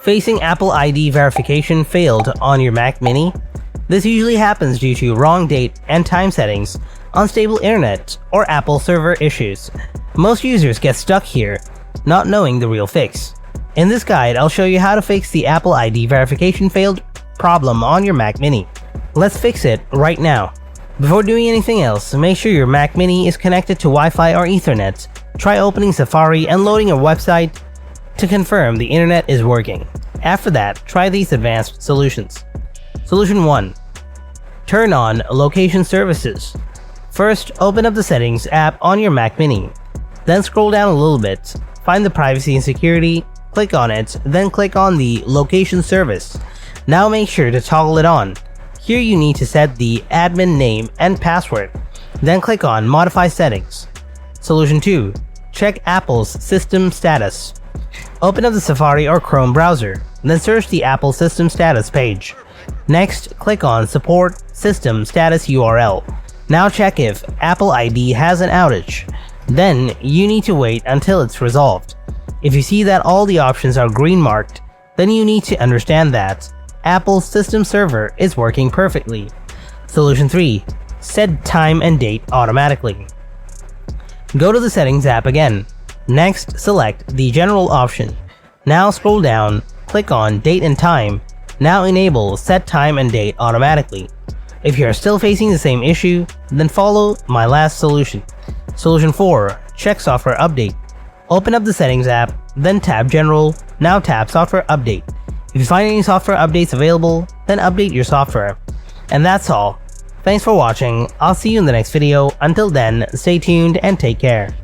Facing Apple ID verification failed on your Mac Mini? This usually happens due to wrong date and time settings, unstable internet, or Apple server issues. Most users get stuck here, not knowing the real fix. In this guide, I'll show you how to fix the Apple ID verification failed problem on your Mac Mini. Let's fix it right now. Before doing anything else, make sure your Mac Mini is connected to Wi-Fi or Ethernet. Try opening Safari and loading your website to confirm the internet is working. After that, try these advanced solutions. Solution 1. Turn on location services. First, open up the Settings app on your Mac Mini. Then scroll down a little bit, find the Privacy and Security, click on it, then click on the Location service. Now make sure to toggle it on. Here you need to set the admin name and password. Then click on Modify Settings. Solution 2. Check Apple's System Status. Open up the Safari or Chrome browser, then search the Apple System Status page. Next, click on Support System Status URL. Now check if Apple ID has an outage. Then, you need to wait until it's resolved. If you see that all the options are green marked, then you need to understand that Apple's system server is working perfectly. Solution 3. Set time and date automatically. Go to the Settings app again. Next, select the General option. Now scroll down, click on Date and Time. Now enable Set Time and Date automatically. If you are still facing the same issue, then follow my last solution. Solution 4. Check Software Update. Open up the Settings app, then tap General, now tap Software Update. If you find any software updates available, then update your software. And that's all. Thanks for watching, I'll see you in the next video. Until then, stay tuned and take care.